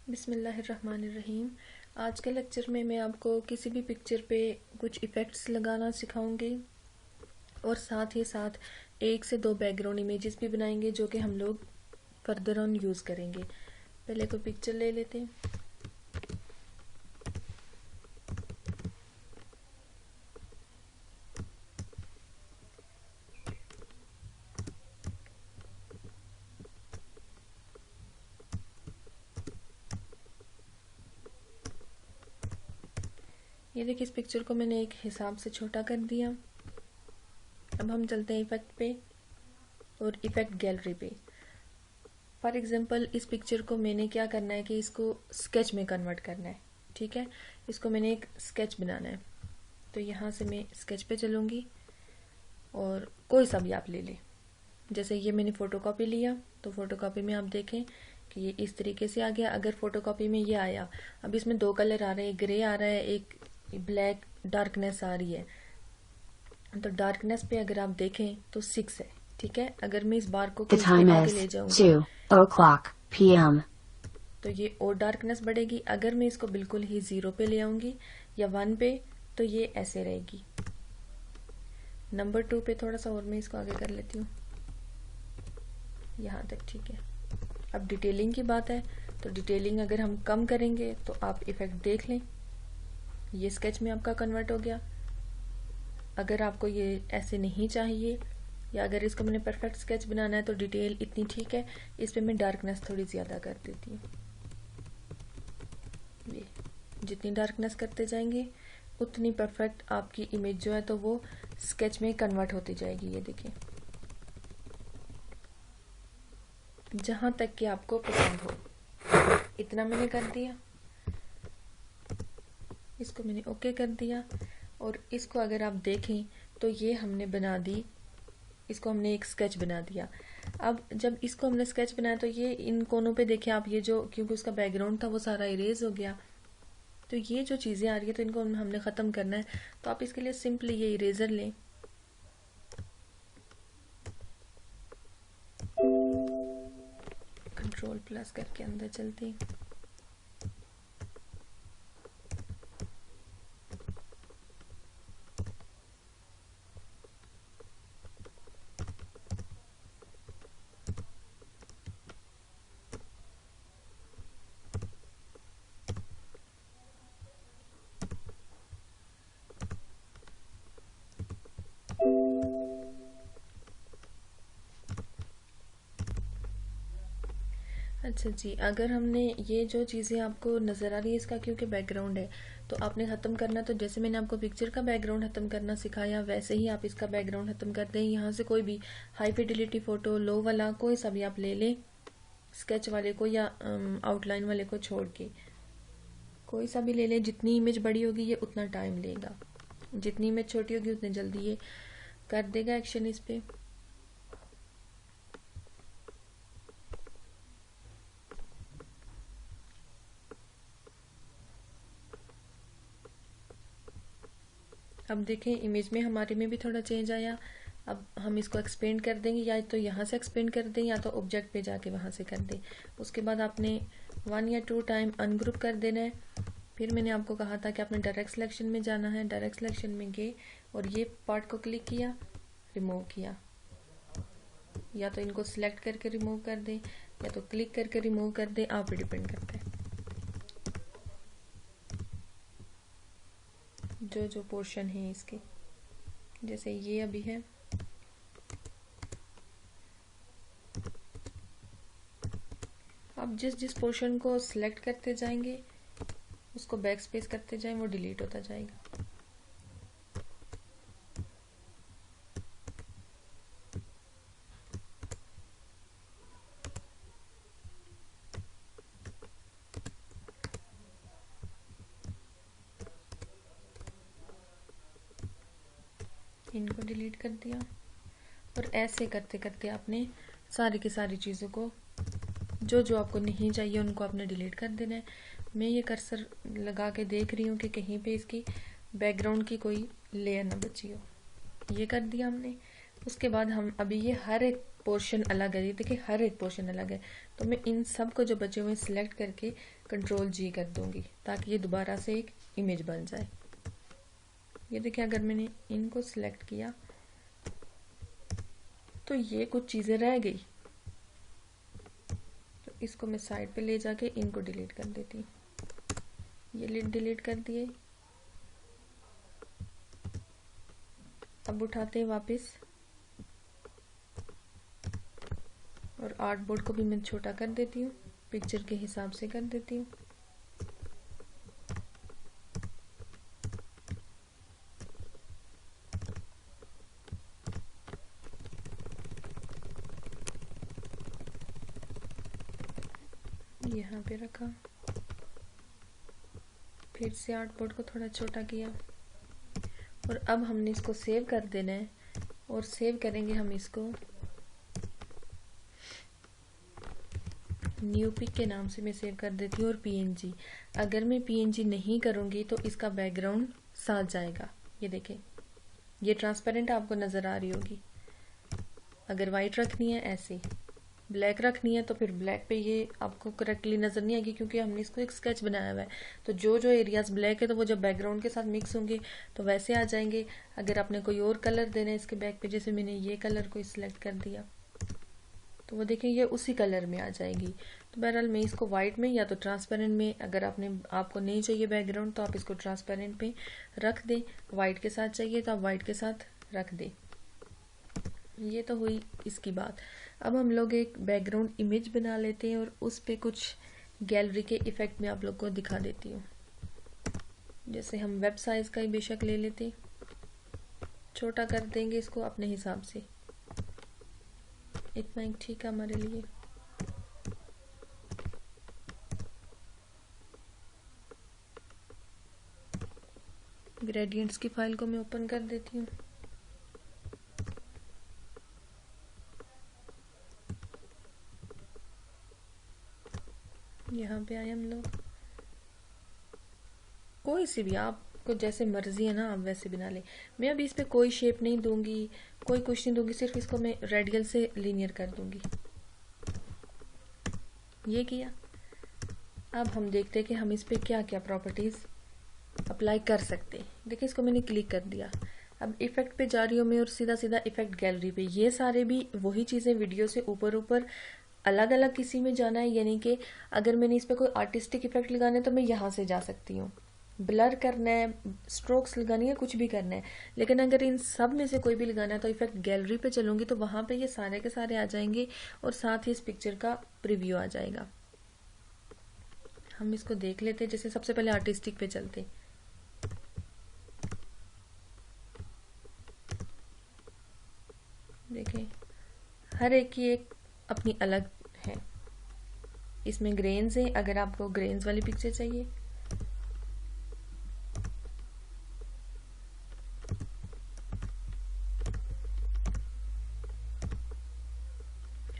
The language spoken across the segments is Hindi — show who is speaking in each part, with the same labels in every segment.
Speaker 1: बिस्मिल्लाहिर्रहमानिर्रहीम। आज के लेक्चर में मैं आपको किसी भी पिक्चर पे कुछ इफ़ेक्ट्स लगाना सिखाऊंगी और साथ ही साथ 1 से 2 बैकग्राउंड इमेजेस भी बनाएंगे जो कि हम लोग फर्दर ऑन यूज़ करेंगे। पहले कोई पिक्चर ले लेते हैं। ये देखिए, इस पिक्चर को मैंने एक हिसाब से छोटा कर दिया। अब हम चलते हैं इफ़ेक्ट पे और इफ़ेक्ट गैलरी पे। फॉर एग्जांपल इस पिक्चर को मैंने क्या करना है कि इसको स्केच में कन्वर्ट करना है। ठीक है, इसको मैंने एक स्केच बनाना है। तो यहाँ से मैं स्केच पे चलूँगी और कोई सा भी आप ले लें। जैसे ये मैंने फ़ोटोकॉपी लिया, तो फ़ोटोकॉपी में आप देखें कि ये इस तरीके से आ गया। अगर फ़ोटोकॉपी में ये आया, अब इसमें 2 कलर आ रहे हैं, एक ग्रे आ रहा है, एक ब्लैक डार्कनेस आ रही है। तो डार्कनेस पे अगर आप देखें तो 6 है। ठीक है, अगर मैं इस बार को
Speaker 2: The time
Speaker 1: आगे
Speaker 2: is
Speaker 1: ले जाऊंगी
Speaker 2: 2:00 p.m.
Speaker 1: तो ये और डार्कनेस बढ़ेगी। अगर मैं इसको बिल्कुल ही 0 पे ले आऊंगी या 1 पे तो ये ऐसे रहेगी। नंबर 2 पे थोड़ा सा और मैं इसको आगे कर लेती हूँ, यहाँ तक। ठीक है, अब डिटेलिंग की बात है, तो डिटेलिंग अगर हम कम करेंगे तो आप इफेक्ट देख लें, ये स्केच में आपका कन्वर्ट हो गया। अगर आपको ये ऐसे नहीं चाहिए या अगर इसको मैंने परफेक्ट स्केच बनाना है तो डिटेल इतनी ठीक है, इस पे मैं डार्कनेस थोड़ी ज़्यादा कर देती हूँ। ये जितनी डार्कनेस करते जाएंगे उतनी परफेक्ट आपकी इमेज जो है तो वो स्केच में कन्वर्ट होती जाएगी। ये देखिए, जहाँ तक कि आपको पसंद हो। इतना मैंने कर दिया, इसको मैंने ओके कर दिया। और इसको अगर आप देखें तो ये हमने बना दी, इसको हमने एक स्केच बना दिया। अब जब इसको हमने स्केच बनाया तो ये इन कोनों पे देखें आप, ये जो क्योंकि उसका बैकग्राउंड था वो सारा इरेज हो गया। तो ये जो चीज़ें आ रही है तो इनको हमने ख़त्म करना है। तो आप इसके लिए सिंपली ये इरेजर लें, Ctrl+ करके अंदर चलते हैं। अच्छा जी, अगर हमने ये जो चीज़ें आपको नज़र आ रही है इसका क्योंकि बैकग्राउंड है तो आपने ख़त्म करना, तो जैसे मैंने आपको पिक्चर का बैकग्राउंड ख़त्म करना सिखाया वैसे ही आप इसका बैकग्राउंड ख़त्म कर दें। यहाँ से कोई भी हाई फिडिलिटी फ़ोटो, लो वाला कोई सा भी आप ले लें, स्केच वाले को या आउटलाइन वाले को छोड़ के कोई सा भी ले लें। जितनी इमेज बड़ी होगी ये उतना टाइम लेगा, जितनी इमेज छोटी होगी उतनी जल्दी ये कर देगा एक्शन इस पे। अब देखें इमेज में हमारे में भी थोड़ा चेंज आया। अब हम इसको एक्सपेंड कर देंगे, या तो यहाँ से एक्सपेंड कर दें या तो ऑब्जेक्ट पे जाके वहाँ से कर दें। उसके बाद आपने 1 या 2 टाइम अनग्रुप कर देना है। फिर मैंने आपको कहा था कि आपने डायरेक्ट सिलेक्शन में जाना है। डायरेक्ट सिलेक्शन में गए और ये पार्ट को क्लिक किया, रिमूव किया, या तो इनको सिलेक्ट करके रिमूव कर दें या तो क्लिक करके रिमूव कर दें, आप पे डिपेंड करता है जो जो पोर्शन है इसके। जैसे ये अभी है, आप जिस जिस पोर्शन को सिलेक्ट करते जाएंगे उसको बैक स्पेस करते जाएं, वो डिलीट होता जाएगा। इनको डिलीट कर दिया और ऐसे करते करते आपने सारी की सारी चीज़ों को जो जो आपको नहीं चाहिए उनको आपने डिलीट कर देना है। मैं ये कर्सर लगा के देख रही हूँ कि कहीं पे इसकी बैकग्राउंड की कोई लेयर ना बची हो। ये कर दिया हमने। उसके बाद हम अभी ये हर एक पोर्शन अलग है, ये देखिए हर एक पोर्शन अलग है। तो मैं इन सब को जो बचे हुए सिलेक्ट करके Ctrl+G कर दूंगी ताकि ये दोबारा से एक इमेज बन जाए। ये देखिए अगर मैंने इनको सिलेक्ट किया तो ये कुछ चीजें रह गई, तो इसको मैं साइड पे ले जाके इनको डिलीट कर देती हूँ। ये लिड डिलीट कर दिए। अब उठाते हैं वापस और आर्टबोर्ड को भी मैं छोटा कर देती हूँ, पिक्चर के हिसाब से कर देती हूँ। यहाँ पे रखा, फिर से आर्टबोर्ड को थोड़ा छोटा किया और अब हमने इसको सेव कर देना है। और सेव करेंगे हम इसको न्यू पिक के नाम से मैं सेव कर देती हूँ और PNG। अगर मैं PNG नहीं करूँगी तो इसका बैकग्राउंड साथ जाएगा। ये देखें, ये ट्रांसपेरेंट आपको नज़र आ रही होगी। अगर वाइट रखनी है ऐसे, ब्लैक रखनी है तो फिर ब्लैक पे ये आपको करेक्टली नज़र नहीं आएगी क्योंकि हमने इसको एक स्केच बनाया हुआ है। तो जो जो एरियाज ब्लैक है तो वो जब बैकग्राउंड के साथ मिक्स होंगे तो वैसे आ जाएंगे। अगर आपने कोई और कलर देना है इसके बैक पे, जैसे मैंने ये कलर को सिलेक्ट कर दिया तो वो देखें ये उसी कलर में आ जाएगी। तो बहरहाल मैं इसको वाइट में या तो ट्रांसपेरेंट में, अगर आपको नहीं चाहिए बैकग्राउंड तो आप इसको ट्रांसपेरेंट पे रख दें, वाइट के साथ चाहिए तो आप वाइट के साथ रख दें। ये तो हुई इसकी बात। अब हम लोग एक बैकग्राउंड इमेज बना लेते हैं और उस पे कुछ गैलरी के इफेक्ट में आप लोग को दिखा देती हूँ। जैसे हम वेब साइज का ही बेशक ले लेते, छोटा कर देंगे इसको अपने हिसाब से, इतना ही ठीक है हमारे लिए। ग्रेडियंट्स की फाइल को मैं ओपन कर देती हूँ। यहाँ पे आए हम लोग, कोई सी भी आपको जैसे मर्जी है ना आप वैसे बना लें। मैं अभी इस पे कोई शेप नहीं दूंगी, कोई कुछ नहीं दूंगी, सिर्फ इसको मैं रेडियल से लीनियर कर दूंगी। ये किया। अब हम देखते हैं कि हम इस पे क्या क्या प्रॉपर्टीज अप्लाई कर सकते हैं। देखिए इसको मैंने क्लिक कर दिया। अब इफेक्ट पे जा रही हूँ मैं और सीधा सीधा इफेक्ट गैलरी पे। ये सारे भी वही चीजें वीडियो से ऊपर ऊपर अलग अलग किसी में जाना है, यानी कि अगर मैंने इस पे कोई आर्टिस्टिक इफेक्ट लगाना है तो मैं यहाँ से जा सकती हूँ, ब्लर करना है, स्ट्रोक्स लगानी है, कुछ भी करना है। लेकिन अगर इन सब में से कोई भी लगाना है तो इफेक्ट गैलरी पे चलूंगी तो वहां पे ये सारे के सारे आ जाएंगे और साथ ही इस पिक्चर का प्रीव्यू आ जाएगा। हम इसको देख लेते हैं। जैसे सबसे पहले आर्टिस्टिक पे चलते, देखें हर एक की एक अपनी अलग है। इसमें ग्रेन्स है, अगर आपको ग्रेन्स वाली पिक्चर चाहिए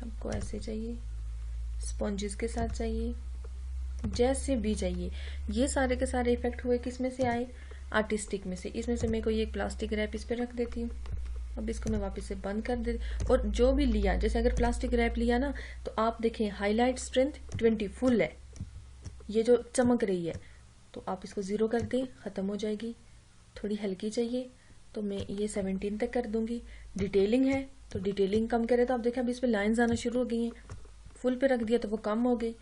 Speaker 1: आपको ऐसे चाहिए, स्पॉन्जेस के साथ चाहिए, जैसे भी चाहिए। ये सारे के सारे इफेक्ट हुए किस में से आए, आर्टिस्टिक में से। इसमें से मैं कोई एक प्लास्टिक रैप इस पे रख देती हूँ। अब इसको मैं वापस से बंद कर देती। और जो भी लिया, जैसे अगर प्लास्टिक रैप लिया ना तो आप देखें हाईलाइट स्ट्रेंथ 20 फुल है, ये जो चमक रही है, तो आप इसको 0 कर दें, खत्म हो जाएगी। थोड़ी हल्की चाहिए तो मैं ये 17 तक कर दूंगी। डिटेलिंग है तो डिटेलिंग कम करे तो आप देखें अभी इस पे लाइंस आना शुरू हो गई हैं। फुल पे रख दिया तो वो कम हो गई।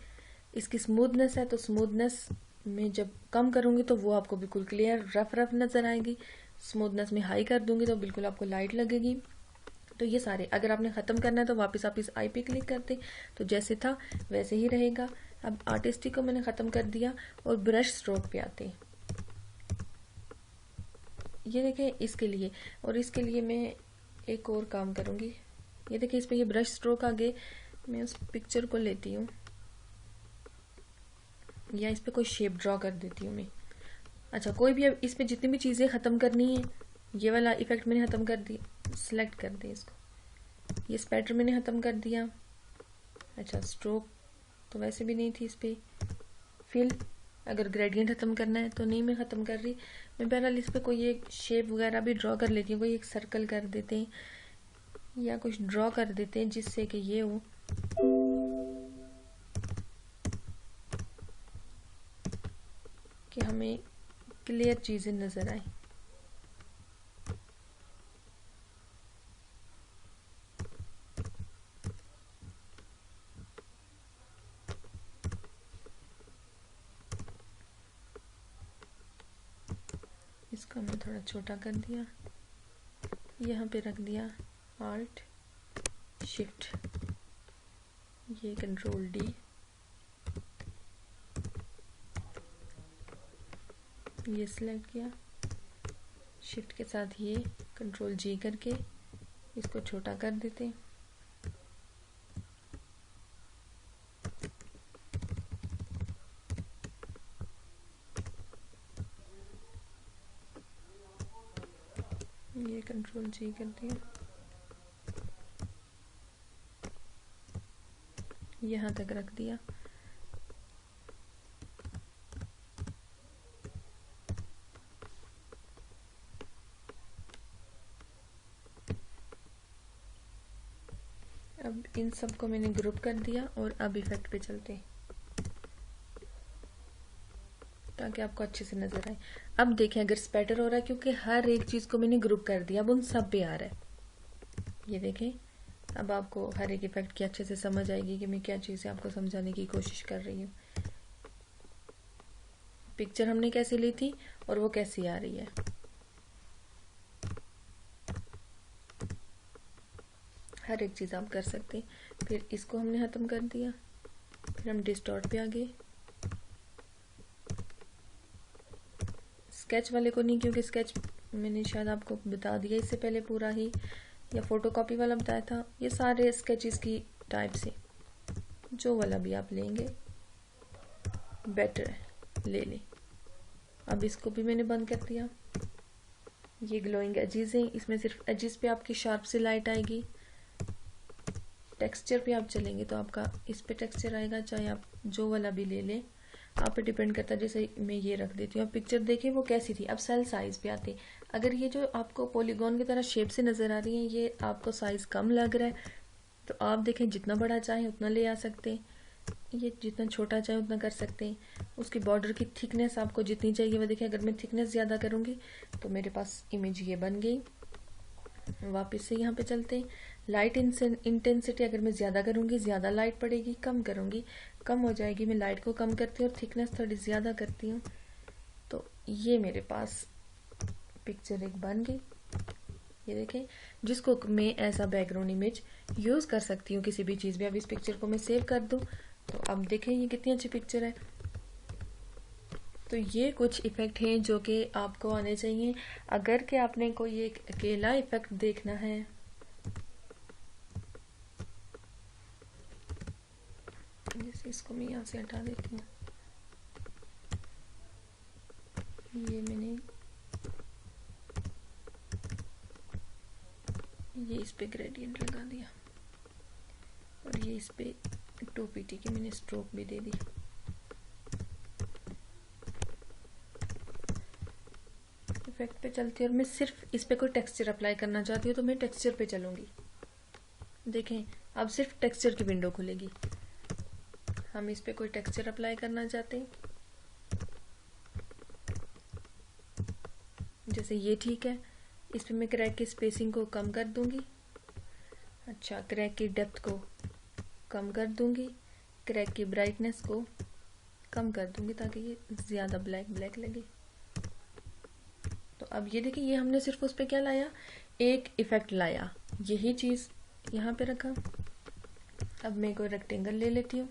Speaker 1: इसकी स्मूथनेस है तो स्मूथनेस में जब कम करूंगी तो वो आपको बिल्कुल क्लियर रफ रफ नजर आएगी। स्मूथनेस में हाई कर दूंगी तो बिल्कुल आपको लाइट लगेगी। तो ये सारे अगर आपने खत्म करना है तो वापस आप इस आई पे क्लिक करते तो जैसे था वैसे ही रहेगा। अब आर्टिस्टिक को मैंने खत्म कर दिया और ब्रश स्ट्रोक पे आते। ये देखें इसके लिए, और इसके लिए मैं एक और काम करूंगी। ये देखिए इस पे ये ब्रश स्ट्रोक आगे मैं उस पिक्चर को लेती हूँ या इस पे कोई शेप ड्रॉ कर देती हूँ मैं। अच्छा कोई भी, अब इस पे जितनी भी चीजें खत्म करनी है, ये वाला इफेक्ट मैंने खत्म कर दिया, सिलेक्ट कर दिया इसको। ये स्पैटर मैंने खत्म कर दिया। अच्छा स्ट्रोक तो वैसे भी नहीं थी इस पे। फिल अगर ग्रेडियंट खत्म करना है तो नहीं मैं खत्म कर रही। मैं बहरहाल इस पे कोई एक शेप वगैरह भी ड्रॉ कर लेती हूँ, कोई एक सर्कल कर देते हैं या कुछ ड्रॉ कर देते हैं जिससे कि ये हो कि हमें क्लियर चीजें नजर आए। इसको हमने थोड़ा छोटा कर दिया, यहाँ पे रख दिया Alt Shift, ये Control D, ये सिलेक्ट किया, शिफ्ट के साथ ये Control G करके इसको छोटा कर देते। ये Control G कर दिया, यहाँ तक रख दिया। अब इन सबको मैंने ग्रुप कर दिया और अब इफेक्ट पे चलते हैं ताकि आपको अच्छे से नजर आए। अब देखें अगर स्पैटर हो रहा है क्योंकि हर एक चीज को मैंने ग्रुप कर दिया, अब उन सब पे आ रहा है। ये देखें, अब आपको हर एक इफेक्ट की अच्छे से समझ आएगी कि मैं क्या चीजें आपको समझाने की कोशिश कर रही हूँ। पिक्चर हमने कैसे ली थी और वो कैसी आ रही है। हर एक चीज आप कर सकते हैं। फिर इसको हमने खत्म कर दिया, फिर हम डिस्टॉर्ट पे आ गए। स्केच वाले को नहीं, क्योंकि स्केच मैंने शायद आपको बता दिया इससे पहले पूरा ही, या फोटोकॉपी वाला बताया था। ये सारे स्केचेस की टाइप से जो वाला भी आप लेंगे बेटर है, ले लें। अब इसको भी मैंने बंद कर दिया। ये ग्लोइंग एजेस हैं, इसमें सिर्फ एजेस पे आपकी शार्प से लाइट आएगी। टेक्सचर पे आप चलेंगे तो आपका इस पे टेक्सचर आएगा, चाहे आप जो वाला भी ले लें, आप पे डिपेंड करता है। जैसे मैं ये रख देती हूँ, आप पिक्चर देखें वो कैसी थी। अब सेल साइज पे आते हैं। अगर ये जो आपको पॉलीगॉन की तरह शेप से नजर आ रही है, ये आपको साइज कम लग रहा है तो आप देखें जितना बड़ा चाहे उतना ले आ सकते हैं, ये जितना छोटा चाहे उतना कर सकते हैं। उसकी बॉर्डर की थिकनेस आपको जितनी चाहिए वो देखें। अगर मैं थिकनेस ज्यादा करूंगी तो मेरे पास इमेज ये बन गई। वापस से यहाँ पे चलते हैं। लाइट इंटेंसिटी अगर मैं ज्यादा करूंगी ज्यादा लाइट पड़ेगी, कम करूंगी कम हो जाएगी। मैं लाइट को कम करती हूँ और थिकनेस थोड़ी ज्यादा करती हूँ, तो ये मेरे पास पिक्चर एक बन गई। ये देखें, जिसको मैं ऐसा बैकग्राउंड इमेज यूज कर सकती हूँ किसी भी चीज में। अब इस पिक्चर को मैं सेव कर दूं तो अब देखें ये कितनी अच्छी पिक्चर है। तो ये कुछ इफेक्ट हैं जो कि आपको आने चाहिए। अगर कि आपने कोई एक अकेला इफेक्ट देखना है, जैसे इसको मैं यहाँ से हटा देती हूँ। ये मैंने ये इस पे ग्रेडियंट लगा दिया और ये इस पे 2pt की मैंने स्ट्रोक भी दे दी। इफेक्ट पे चलती हूँ और मैं सिर्फ इस पे कोई टेक्सचर अप्लाई करना चाहती हूँ तो मैं टेक्सचर पे चलूंगी। देखें, अब सिर्फ टेक्सचर की विंडो खुलेगी। हम इस पे कोई टेक्सचर अप्लाई करना चाहते हैं, जैसे ये ठीक है। इस पे मैं क्रैक की स्पेसिंग को कम कर दूंगी। अच्छा, क्रैक की डेप्थ को कम कर दूंगी, क्रैक की ब्राइटनेस को कम कर दूंगी ताकि ये ज्यादा ब्लैक ब्लैक लगे। तो अब ये देखिए, ये हमने सिर्फ उस पे क्या लाया, एक इफेक्ट लाया, यही चीज यहाँ पे रखा। अब मैं कोई रेक्टेंगल ले लेती हूँ,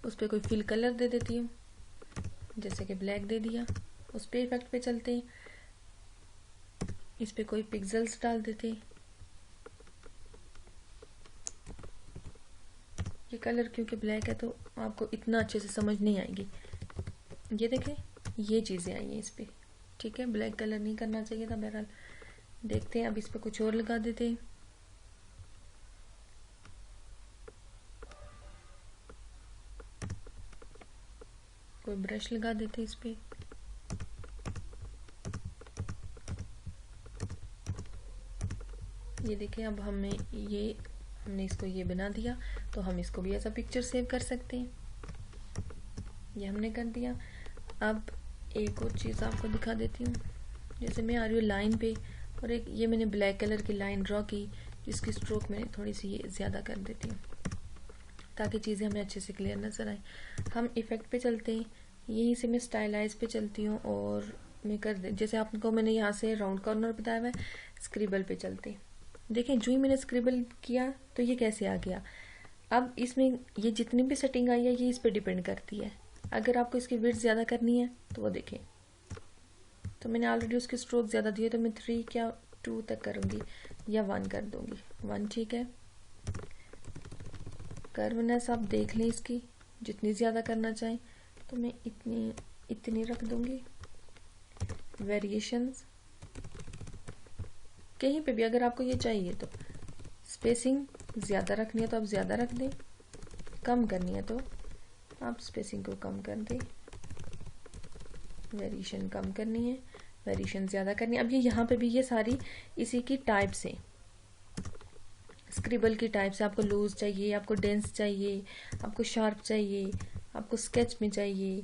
Speaker 1: उस पे कोई फिल कलर दे देती हूँ, जैसे कि ब्लैक दे दिया। उस पे इफेक्ट पे चलते हैं, इस पे कोई पिक्सेल्स डाल देते हैं। ये कलर क्योंकि ब्लैक है तो आपको इतना अच्छे से समझ नहीं आएगी। ये देखें, ये चीजें आई हैं इस पे, ठीक है। ब्लैक कलर नहीं करना चाहिए था, बहरहाल देखते हैं। अब इस पे कुछ और लगा देते हैं। कोई ब्रश लगा देते इस पे। ये देखें, अब हमने इसको ये बना दिया, तो हम इसको भी ऐसा पिक्चर सेव कर सकते हैं। ये हमने कर दिया। अब एक और चीज़ आपको दिखा देती हूँ। जैसे मैं आ रही हूँ लाइन पे, और एक ये मैंने ब्लैक कलर की लाइन ड्रॉ की, जिसकी स्ट्रोक मैंने थोड़ी सी ये ज़्यादा कर देती हूँ ताकि चीज़ें हमें अच्छे से क्लियर नज़र आए। हम इफ़ेक्ट पे चलते हैं, यहीं से मैं स्टाइलाइज पे चलती हूँ और मैं कर दे, जैसे आपको मैंने यहाँ से राउंड कॉर्नर बताया हुआ है, स्क्रिबल पे चलते हैं। देखें, जो ही मैंने स्क्रिबल किया तो ये कैसे आ गया। अब इसमें ये जितनी भी सेटिंग आई है ये इस पर डिपेंड करती है। अगर आपको इसकी विड्थ ज़्यादा करनी है तो वो देखें, तो मैंने ऑलरेडी उसकी स्ट्रोक ज़्यादा दी है, तो मैं 3 क्या 2 तक करूँगी या 1 कर दूँगी। 1 ठीक है। कर्वनेस आप देख लें इसकी, जितनी ज़्यादा करना चाहें तो मैं इतनी रख दूँगी। वेरिएशंस कहीं पे भी अगर आपको ये चाहिए तो स्पेसिंग ज़्यादा रखनी है तो आप ज़्यादा रख दें, कम करनी है तो आप स्पेसिंग को कम कर दें। वेरिएशन कम करनी है, वेरिएशन ज़्यादा करनी है। अब ये यहाँ पे भी ये सारी इसी की टाइप से, स्क्रिबल की टाइप से, आपको लूज चाहिए, आपको डेंस चाहिए, आपको शार्प चाहिए, आपको स्केच में चाहिए,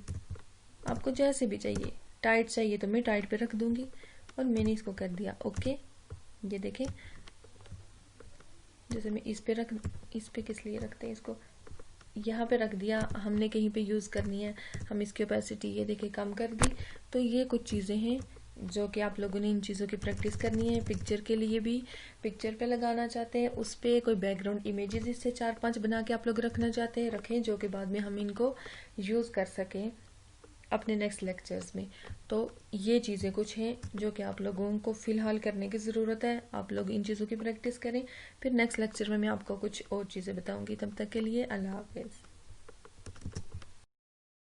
Speaker 1: आपको जैसे भी चाहिए, टाइट चाहिए तो मैं टाइट पे रख दूंगी। और मैंने इसको कर दिया ओके। ये देखें, जैसे मैं इस पे किस लिए रखते हैं इसको, यहाँ पे रख दिया, हमने कहीं पे यूज़ करनी है, हम इसकी ओपेसिटी ये देखें कम कर दी। तो ये कुछ चीज़ें हैं जो कि आप लोगों ने इन चीज़ों की प्रैक्टिस करनी है। पिक्चर के लिए भी, पिक्चर पे लगाना चाहते हैं उस पर कोई बैकग्राउंड इमेजेस इससे 4-5 बना के आप लोग रखना चाहते हैं, रखें, जो कि बाद में हम इनको यूज़ कर सकें अपने नेक्स्ट लेक्चर्स में। तो ये चीज़ें कुछ हैं जो कि आप लोगों को फ़िलहाल करने की ज़रूरत है। आप लोग इन चीज़ों की प्रैक्टिस करें, फिर नेक्स्ट लेक्चर में मैं आपको कुछ और चीज़ें बताऊंगी। तब तक के लिए अल्लाह हाफ़िज़।